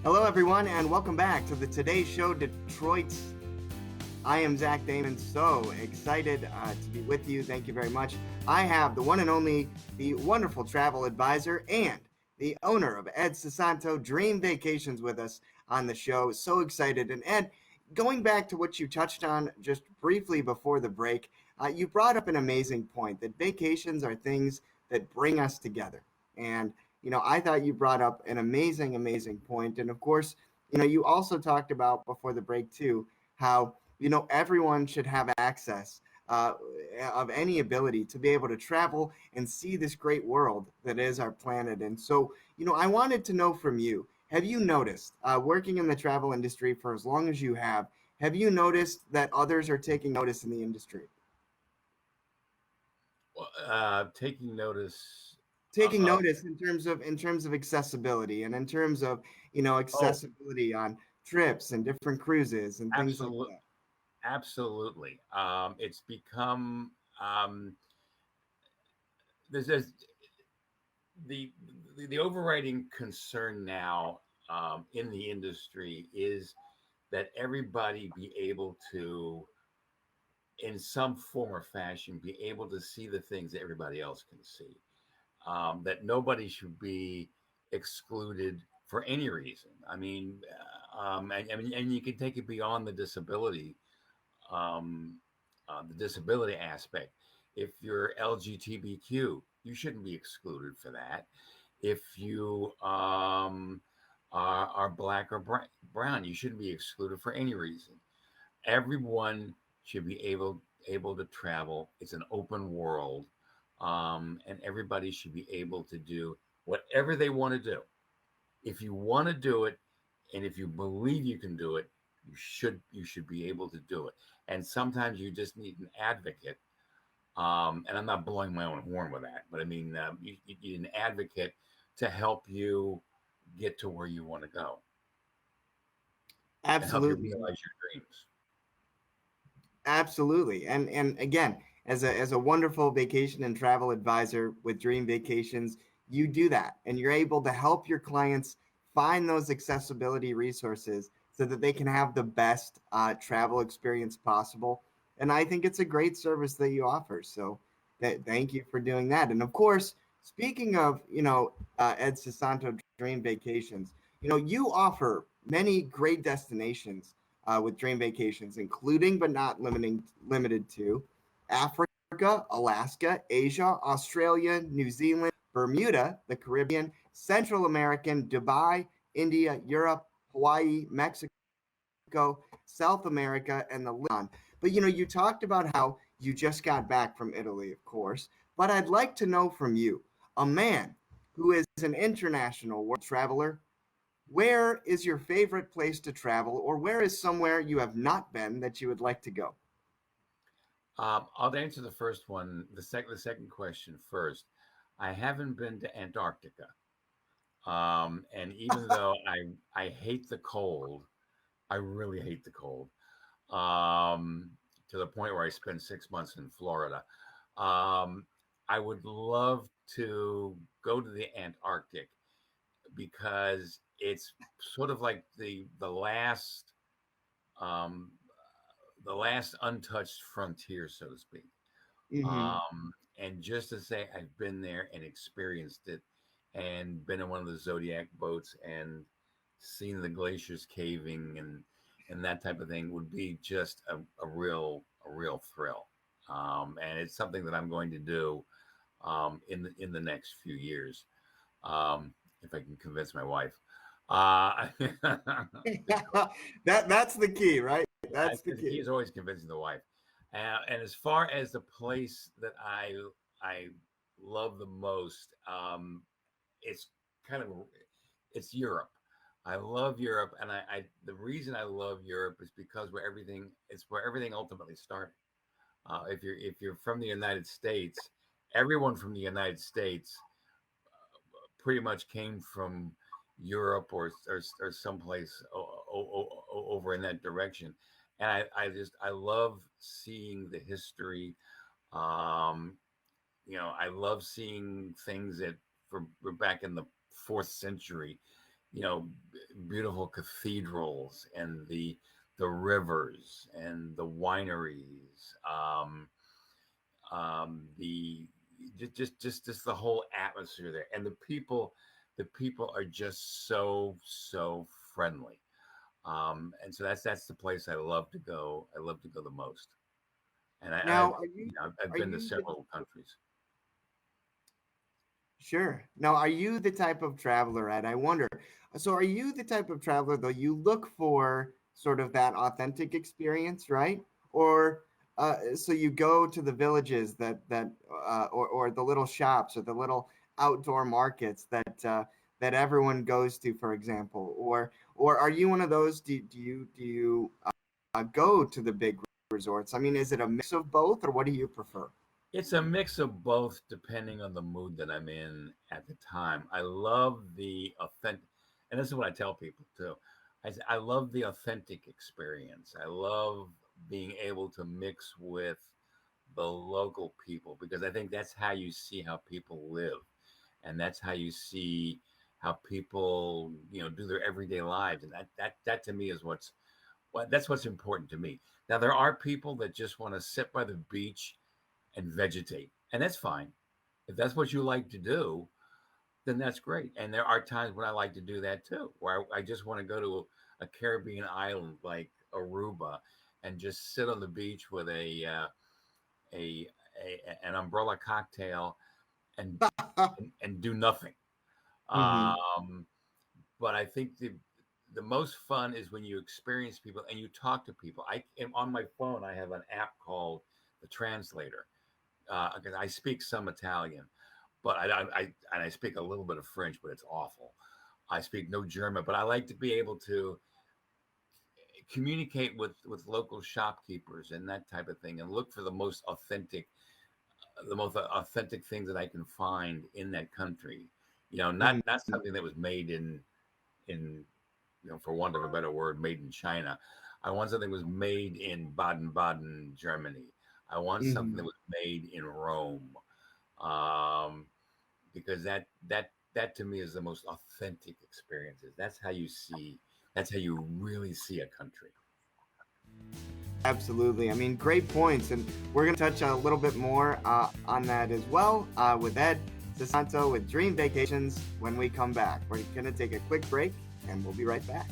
Hello, everyone, and welcome back to the Today Show Detroit's. I am Zach Damon, so excited to be with you. Thank you very much. I have the one and only, the wonderful travel advisor and the owner of Ed Sasanto Dream Vacations with us on the show. So excited. And Ed, going back to what you touched on just briefly before the break, you brought up an amazing point that vacations are things that bring us together. And I thought you brought up an amazing, amazing point. And of course, you also talked about before the break too, how, everyone should have access uh, of any ability to be able to travel and see this great world that is our planet. And so, I wanted to know from you, have you noticed, working in the travel industry for as long as you have you noticed that others are taking notice in the industry? Well, taking notice Taking of notice in terms of accessibility and in terms of oh, accessibility on trips and different cruises and things like absolutely, that. absolutely. It's become there's the the overriding concern now in the industry is that everybody be able to, in some form or fashion, be able to see the things that everybody else can see. That nobody should be excluded for any reason. I mean, and you can take it beyond um, the disability aspect. If you're LGBTQ, you shouldn't be excluded for that. If you are black or brown, you shouldn't be excluded for any reason. Everyone should be able to travel. It's an open world, and everybody should be able to do whatever they want to do. If you want to do it, and if you believe you can do it, you should be able to do it. And sometimes you just need an advocate. And I'm not blowing my own horn with that, but I mean, you need an advocate to help you get to where you want to go and help you Absolutely. realize your dreams. Absolutely. And again, as a wonderful vacation and travel advisor with Dream Vacations, you do that and you're able to help your clients find those accessibility resources so that they can have the best travel experience possible. And I think it's a great service that you offer. So thank you for doing that. And of course, speaking of, Ed Sasanto Dream Vacations, you offer many great destinations with Dream Vacations, including but not limited to Africa, Alaska, Asia, Australia, New Zealand, Bermuda, the Caribbean, Central American, Dubai, India, Europe, Hawaii, Mexico, South America, and the list. But you talked about how you just got back from Italy, of course. But I'd like to know from you, a man who is an international world traveler, where is your favorite place to travel, or where is somewhere you have not been that you would like to go? I'll answer the first one. The second question first. I haven't been to Antarctica, and even though I hate the cold, I really hate the cold. Um, to the point where I spent 6 months in Florida. Um, I would love to go to the Antarctic because it's sort of like um, the last untouched frontier, so to speak. Mm-hmm. And just to say I've been there and experienced it, and been in one of the Zodiac boats and seen the glaciers caving and that type of thing would be just a real thrill. And it's something that I'm going to do in the next few years, if I can convince my wife. Uh, That's the key, right? That's the the key key. is always convincing the wife. And as far as the place that I love the most, it's kind of it's Europe. I love Europe, and I the reason I love Europe is because where everything ultimately started. If you're from the United States, everyone from the United States pretty much came from Europe or someplace over in that direction. And I love seeing the history. Um, I love seeing things that were back in the fourth century. you know, beautiful cathedrals and the rivers and the wineries, the just the whole atmosphere there, and the people are just so friendly. And so that's the place I love to go. I love to go the most. And Now, I've are been to you the several countries. Sure. Now, are you the type of traveler, Ed? I wonder. So, are you the type of traveler, though, you look for sort of that authentic experience, right? Or so you go to the villages or the little shops or the little outdoor markets that everyone goes to, for example, or are you one of those? Do you go to the big resorts? I mean, is it a mix of both, or what do you prefer? It's a mix of both, depending on the mood that I'm in at the time. I love the authentic, and this is what I tell people too. I love the authentic experience. I love being able to mix with the local people because I think that's how you see how people live, and that's how you see how people do their everyday lives, and that to me is that's what's important to me. Now there are people that just want to sit by the beach and vegetate. And that's fine. If that's what you like to do, then that's great. And there are times when I like to do that too, where I just want to go to a Caribbean island like Aruba and just sit on the beach with a, an umbrella cocktail and and do nothing. Hmm. Um, but I think the most fun is when you experience people and you talk to people. I am on my phone. I have an app called the Translator because I speak some Italian, but and I speak a little bit of French, but it's awful. I speak no German, but I like to be able to communicate with local shopkeepers and that type of thing, and look for the most authentic things that I can find in that country. Not something that was made in for want of a better word, made in China. I want something that was made in Baden-Baden, Germany. I want something that Hmm. was made in Rome, um, because that to me is the most authentic experiences. That's how you see. That's how you really see a country. Absolutely. I mean, great points. And we're going to touch a little bit more on that as well with Ed Sasanto with Dream Vacations when we come back. We're going to take a quick break and we'll be right back.